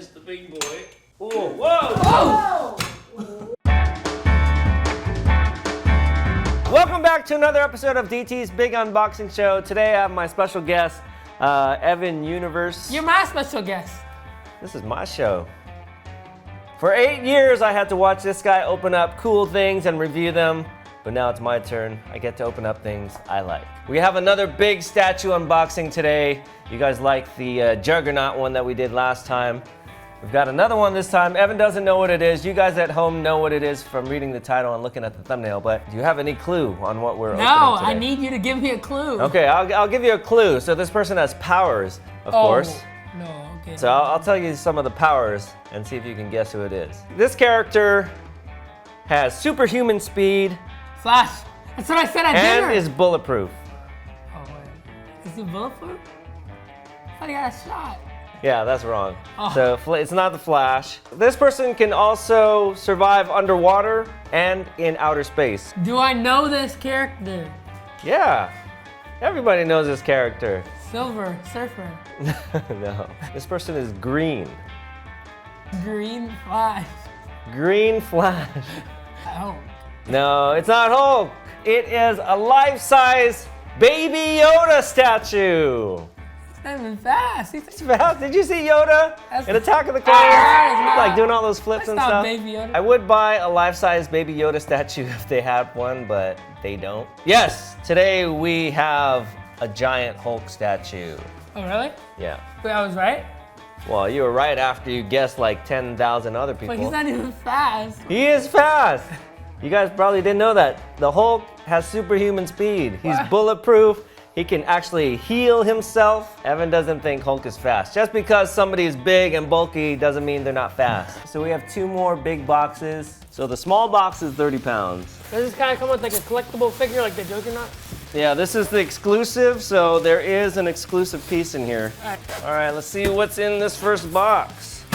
is the big boy. Whoa, whoa! Whoa! Welcome back to another episode of DT's Big Unboxing Show. Today I have my special guest, Evan Universe. You're my special guest. This is my show. For 8 years I had to watch this guy open up cool things and review them, but now it's my turn. I get to open up things I like. We have another big statue unboxing today. You guys like the Juggernaut one that we did last time. We've got another one this time. Evan doesn't know what it is. You guys at home know what it is from reading the title and looking at the thumbnail, but do you have any clue on what we're opening today? No, I need you to give me a clue. Okay, I'll give you a clue. So this person has powers, of course. No, okay. So I'll tell you some of the powers and see if you can guess who it is. This character has superhuman speed. Flash. That's what I said at dinner. And is bulletproof. Oh, wait. Is he bulletproof? I thought he got a shot. Yeah, that's wrong. Oh. So it's not the Flash. This person can also survive underwater and in outer space. Do I know this character? Yeah, everybody knows this character. Silver Surfer. No, this person is green. Green Flash. Green Flash. Oh. No, it's not Hulk. It is a life-size Baby Yoda statue. He's not even fast. It's fast. Did you see Yoda That's in Attack of the Clones? not- Like doing all those flips That's and not stuff. Baby Yoda. I would buy a life-size Baby Yoda statue if they had one, but they don't. Yes, today we have a giant Hulk statue. Oh, really? Yeah. Wait, I was right? Well, you were right after you guessed like 10,000 other people. But he's not even fast. He is fast. You guys probably didn't know that. The Hulk has superhuman speed. He's What? bulletproof. He can actually heal himself. Evan doesn't think Hulk is fast. Just because somebody is big and bulky doesn't mean they're not fast. So we have 2 more big boxes. So the small box is 30 pounds. Does this kind of come with like a collectible figure like the Juggernaut? Yeah, this is the exclusive, so there is an exclusive piece in here. All right, let's see what's in this first box.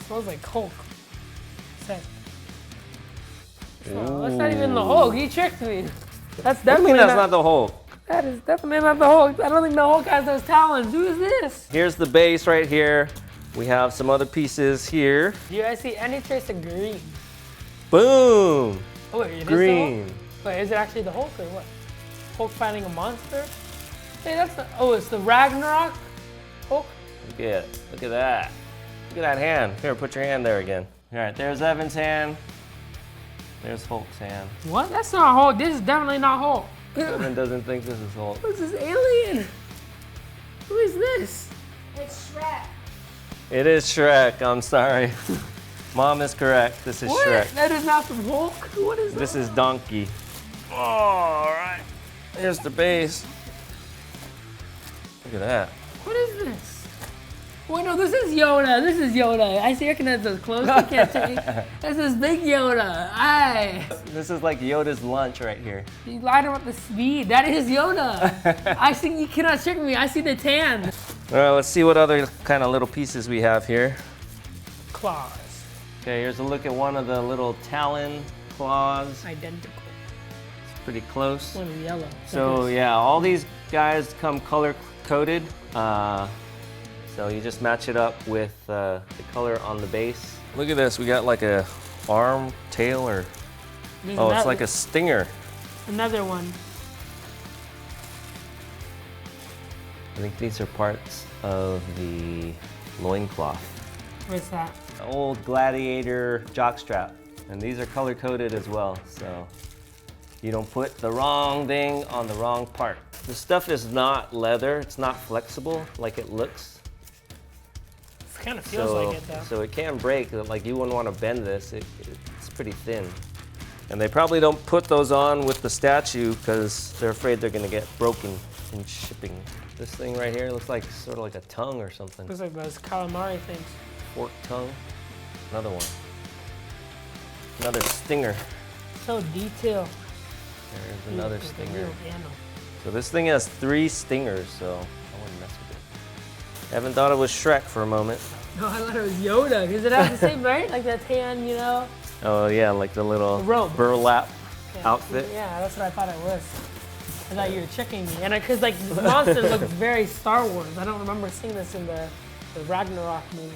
Smells like Hulk. Sick. Oh, that's not even the Hulk. He tricked me. That's What do you definitely mean that's not the Hulk? That is definitely not the Hulk. I don't think the Hulk has those talons. Who is this? Here's the base right here. We have some other pieces here. Do you guys see any trace of green? Boom! Oh, wait, it is the Green. Hulk? Wait, is it actually the Hulk or what? Hulk fighting a monster? Hey, that's the, oh, it's the Ragnarok Hulk? Look at that. Look at that hand. Here, put your hand there again. All right, there's Evan's hand. There's Hulk's hand. What? That's not Hulk. This is definitely not Hulk. Evan doesn't think this is Hulk. What's this alien? Who is this? It's Shrek. It is Shrek, I'm sorry. Mom is correct, this is What? Shrek. That is not the Hulk? What is This that? is Donkey. Oh, all right. Here's the base. Look at that. What is this? Wait, no, this is Yoda. This is Yoda. I see, I can have those close. You can't take. This is Big Yoda. Aye. This is like Yoda's lunch right here. You lied about the speed. That is Yoda. I see, you cannot trick me. I see the tan. All right, let's see what other kind of little pieces we have here. Claws. Okay, here's a look at one of the little talon claws. Identical. It's pretty close. One is yellow. So yeah, all these guys come color coded. So you just match it up with the color on the base. Look at this, we got like a arm, tail, or There's oh, it's another- like a stinger. Another one. I think these are parts of the loincloth. Where's that? Old Gladiator jockstrap. And these are color coded as well, so you don't put the wrong thing on the wrong part. The stuff is not leather, it's not flexible like it looks. It kind of feels like it though. So it can break, like you wouldn't want to bend this, it's pretty thin. And they probably don't put those on with the statue because they're afraid they're gonna get broken in shipping. This thing right here looks like sort of like a tongue or something. Looks like those calamari things. Forked tongue, another one. Another stinger. So detailed. There's another Like a stinger. real animal. So this thing has 3 stingers, so I wouldn't mess with it. Evan thought it was Shrek for a moment. No, I thought it was Yoda. Because it has the same, right? Like that tan, you know? Oh yeah, like the little The robe. burlap Yeah. outfit. Yeah, that's what I thought it was. I thought you were tricking me. And because like this monster looks very Star Wars. I don't remember seeing this in the Ragnarok movie.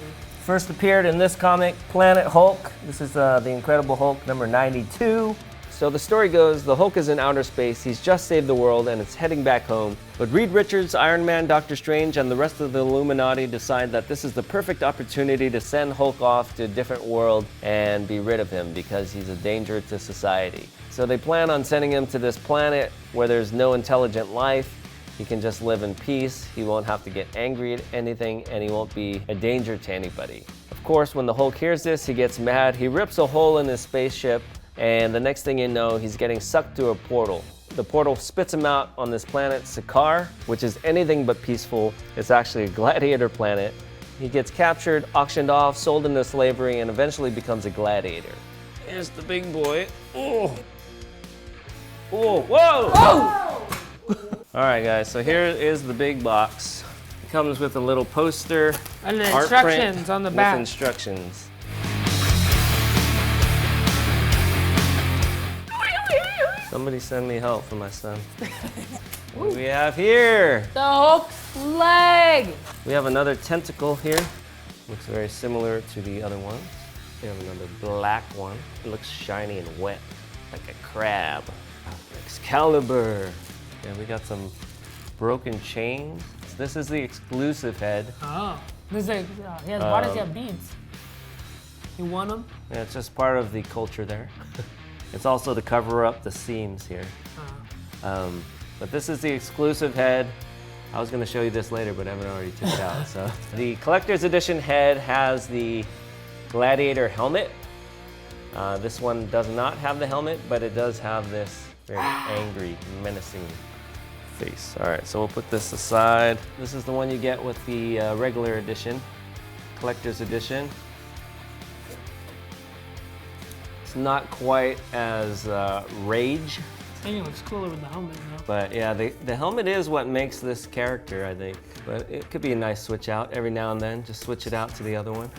First appeared in this comic, Planet Hulk. This is the Incredible Hulk number 92. So the story goes, the Hulk is in outer space, he's just saved the world and is heading back home. But Reed Richards, Iron Man, Doctor Strange, and the rest of the Illuminati decide that this is the perfect opportunity to send Hulk off to a different world and be rid of him because he's a danger to society. So they plan on sending him to this planet where there's no intelligent life. He can just live in peace, he won't have to get angry at anything, and he won't be a danger to anybody. Of course, when the Hulk hears this, he gets mad, he rips a hole in his spaceship, and the next thing you know, he's getting sucked through a portal. The portal spits him out on this planet, Sakaar, which is anything but peaceful. It's actually a gladiator planet. He gets captured, auctioned off, sold into slavery, and eventually becomes a gladiator. Here's the big boy. Oh! Oh, whoa! Oh! All right, guys, so here is the big box. It comes with a little poster. And the art instructions print on the back. With instructions. Somebody send me help for my son. What do we have here? The Hulk's leg! We have another tentacle here. Looks very similar to the other ones. We have another black one. It looks shiny and wet, like a crab. Excalibur. Yeah, we got some broken chains. This is the exclusive head. Oh. This is why does he have beads? You want them? Yeah, it's just part of the culture there. It's also to cover up the seams here. But this is the exclusive head. I was going to show you this later, but Evan already took it out. So the collector's edition head has the Gladiator helmet. This one does not have the helmet, but it does have this very angry, menacing face. All right, so we'll put this aside. This is the one you get with the regular edition, collector's edition. It's not quite as rage. I think it looks cooler with the helmet, though. But yeah, the helmet is what makes this character, I think. But it could be a nice switch out every now and then. Just switch it out to the other one.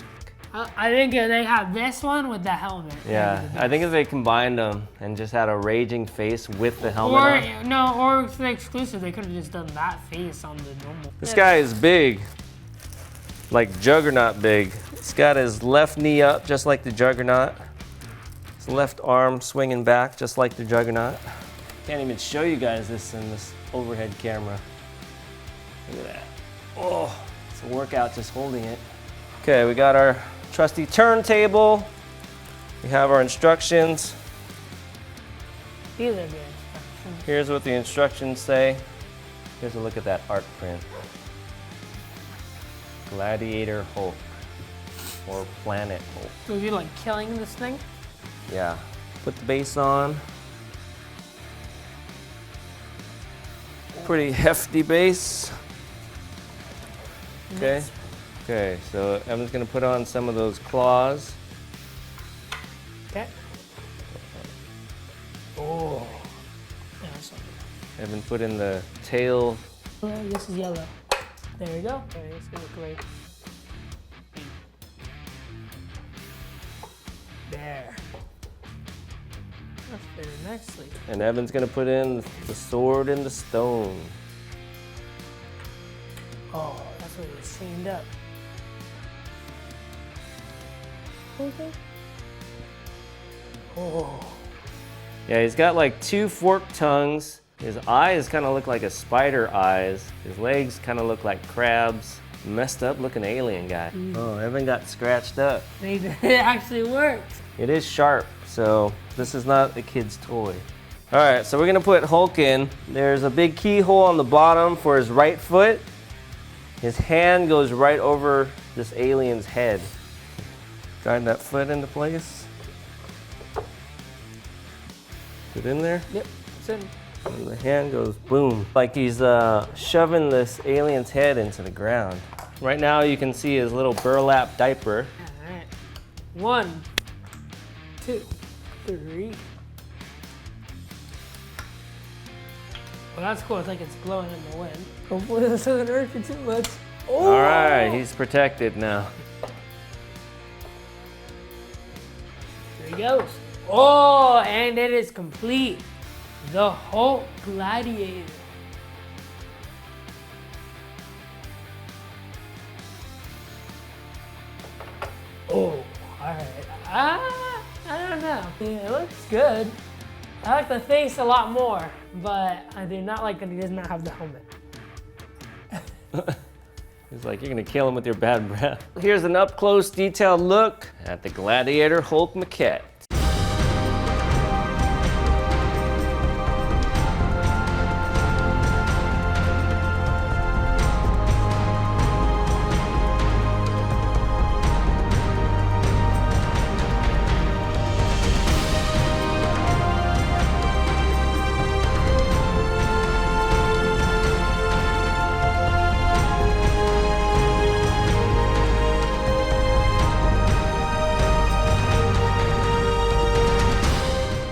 I think they have this one with the helmet. Yeah, I think if they combined them and just had a raging face with the helmet on. Or for the exclusive, they could have just done that face on the normal. This guy is big, like Juggernaut big. He's got his left knee up just like the Juggernaut. His left arm swinging back just like the Juggernaut. Can't even show you guys this in this overhead camera. Look at that. Oh, it's a workout just holding it. Okay, we got our trusty turntable. We have our instructions. These are the instructions. Here's what the instructions say. Here's a look at that art print. Gladiator Hulk, or Planet Hulk. So you're like killing this thing? Yeah. Put the base on. Pretty hefty base. Okay. Okay, so Evan's gonna put on some of those claws. Okay. Oh. Yeah, Evan put in the tail. This is yellow. There we go. Okay, it's gonna look great. There. That's very nicely. And Evan's gonna put in the sword and the stone. Oh, that's what it was chained up. Okay. Oh. Yeah, he's got like two forked tongues. His eyes kind of look like a spider eyes. His legs kind of look like crabs. Messed up looking alien guy. Oh, Evan got scratched up. It actually works. It is sharp, so this is not a kid's toy. All right, so we're gonna put Hulk in. There's a big keyhole on the bottom for his right foot. His hand goes right over this alien's head. Guide that foot into place. Put it in there. Yep, it's in. And the hand goes boom. Like he's shoving this alien's head into the ground. Right now you can see his little burlap diaper. All right. 1, 2, 3. Well, that's cool. It's like it's blowing in the wind. Hopefully this doesn't hurt you too much. Oh! All right, he's protected now. There he goes. Oh, and it is complete. The Hulk Gladiator. Oh, alright. I don't know. Yeah, it looks good. I like the face a lot more, but I do not like that he does not have the helmet. He's like, you're gonna kill him with your bad breath. Here's an up-close, detailed look at the Gladiator Hulk Maquette.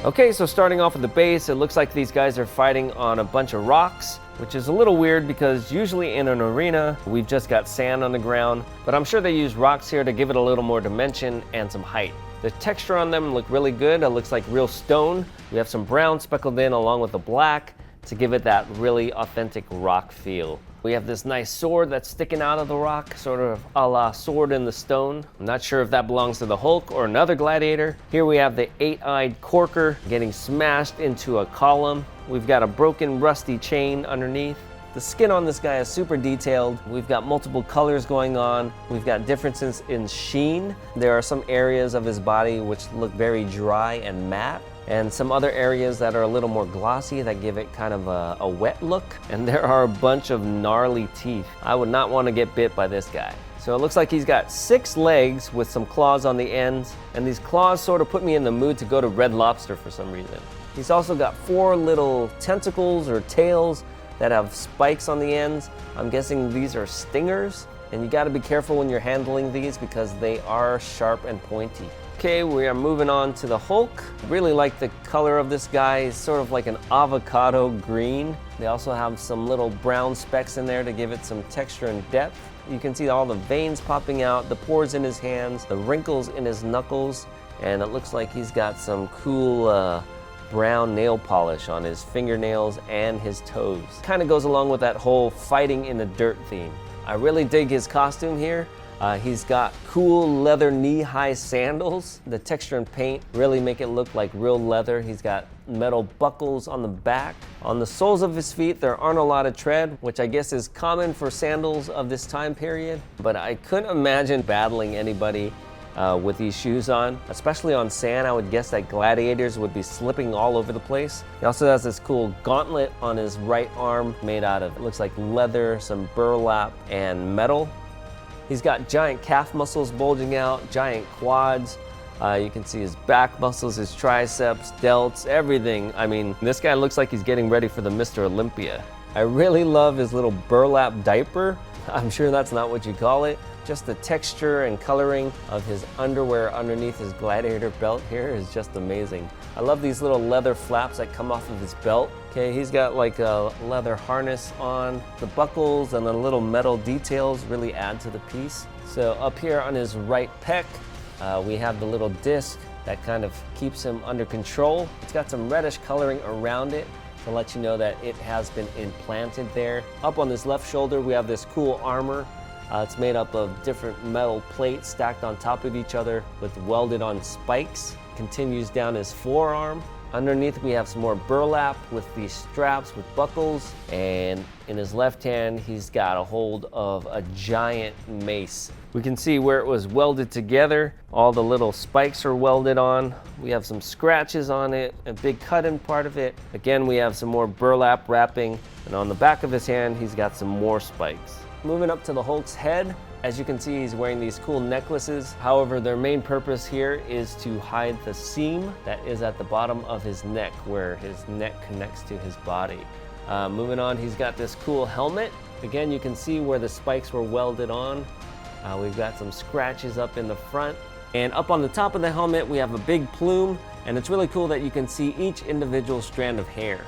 Okay, so starting off at the base, it looks like these guys are fighting on a bunch of rocks, which is a little weird because usually in an arena, we've just got sand on the ground, but I'm sure they use rocks here to give it a little more dimension and some height. The texture on them look really good. It looks like real stone. We have some brown speckled in along with the black to give it that really authentic rock feel. We have this nice sword that's sticking out of the rock, sort of a la Sword in the Stone. I'm not sure if that belongs to the Hulk or another gladiator. Here we have the 8-eyed corker getting smashed into a column. We've got a broken rusty chain underneath. The skin on this guy is super detailed. We've got multiple colors going on. We've got differences in sheen. There are some areas of his body which look very dry and matte, and some other areas that are a little more glossy that give it kind of a wet look. And there are a bunch of gnarly teeth. I would not want to get bit by this guy. So it looks like he's got 6 legs with some claws on the ends, and these claws sort of put me in the mood to go to Red Lobster for some reason. He's also got 4 little tentacles or tails that have spikes on the ends. I'm guessing these are stingers, and you gotta be careful when you're handling these because they are sharp and pointy. Okay, we are moving on to the Hulk. Really like the color of this guy. It's sort of like an avocado green. They also have some little brown specks in there to give it some texture and depth. You can see all the veins popping out, the pores in his hands, the wrinkles in his knuckles, and it looks like he's got some cool brown nail polish on his fingernails and his toes. Kind of goes along with that whole fighting in the dirt theme. I really dig his costume here. He's got cool leather knee-high sandals. The texture and paint really make it look like real leather. He's got metal buckles on the back. On the soles of his feet, there aren't a lot of tread, which I guess is common for sandals of this time period. But I couldn't imagine battling anybody with these shoes on, especially on sand. I would guess that gladiators would be slipping all over the place. He also has this cool gauntlet on his right arm made out of, it looks like leather, some burlap, and metal. He's got giant calf muscles bulging out, giant quads. You can see his back muscles, his triceps, delts, everything. I mean, this guy looks like he's getting ready for the Mr. Olympia. I really love his little burlap diaper. I'm sure that's not what you call it. Just the texture and coloring of his underwear underneath his gladiator belt here is just amazing. I love these little leather flaps that come off of his belt. Okay, he's got like a leather harness on. The buckles and the little metal details really add to the piece. So up here on his right pec, we have the little disc that kind of keeps him under control. It's got some reddish coloring around it to let you know that it has been implanted there. Up on his left shoulder, we have this cool armor. It's made up of different metal plates stacked on top of each other with welded on spikes. Continues down his forearm. Underneath we have some more burlap with these straps with buckles, and in his left hand he's got a hold of a giant mace. We can see where it was welded together. All the little spikes are welded on. We have some scratches on it, a big cut in part of it. Again, we have some more burlap wrapping, and on the back of his hand he's got some more spikes. Moving up to the Hulk's head, as you can see, he's wearing these cool necklaces. However, their main purpose here is to hide the seam that is at the bottom of his neck, where his neck connects to his body. Moving on, he's got this cool helmet. Again, you can see where the spikes were welded on. We've got some scratches up in the front. And up on the top of the helmet, we have a big plume, and it's really cool that you can see each individual strand of hair.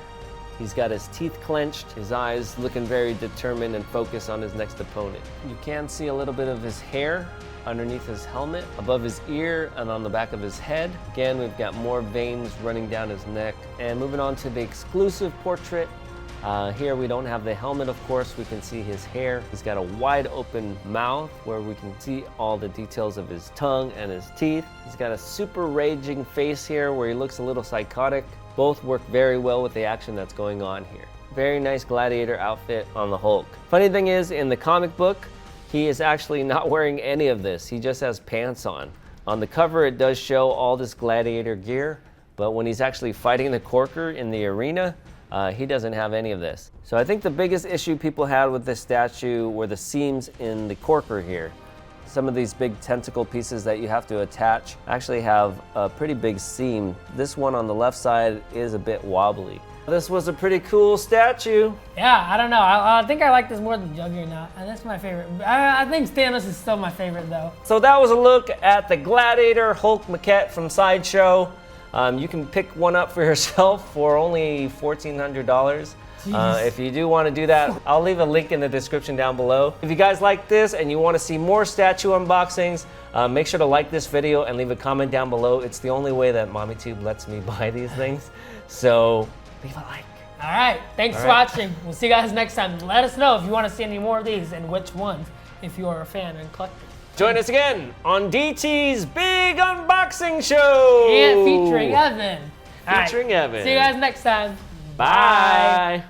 He's got his teeth clenched, his eyes looking very determined and focused on his next opponent. You can see a little bit of his hair underneath his helmet, above his ear, and on the back of his head. Again, we've got more veins running down his neck. And moving on to the exclusive portrait, Here we don't have the helmet, of course. We can see his hair. He's got a wide open mouth where we can see all the details of his tongue and his teeth. He's got a super raging face here where he looks a little psychotic. Both work very well with the action that's going on here. Very nice gladiator outfit on the Hulk. Funny thing is, in the comic book, he is actually not wearing any of this. He just has pants on. On the cover, it does show all this gladiator gear, but when he's actually fighting the Corker in the arena, he doesn't have any of this. So I think the biggest issue people had with this statue were the seams in the Corker here. Some of these big tentacle pieces that you have to attach actually have a pretty big seam. This one on the left side is a bit wobbly. This was a pretty cool statue. Yeah, I don't know. I think I like this more than Juggernaut. That's my favorite. I think Thanos is still my favorite though. So that was a look at the Gladiator Hulk Maquette from Sideshow. You can pick one up for yourself for only $1,400. If you do want to do that, I'll leave a link in the description down below. If you guys like this and you want to see more statue unboxings, make sure to like this video and leave a comment down below. It's the only way that MommyTube lets me buy these things. So leave a like. All right, thanks for watching. We'll see you guys next time. Let us know if you want to see any more of these and which ones if you are a fan and collector. Join us again on DT's Big Unboxing Show. And featuring Evan. Featuring Evan. See you guys next time. Bye.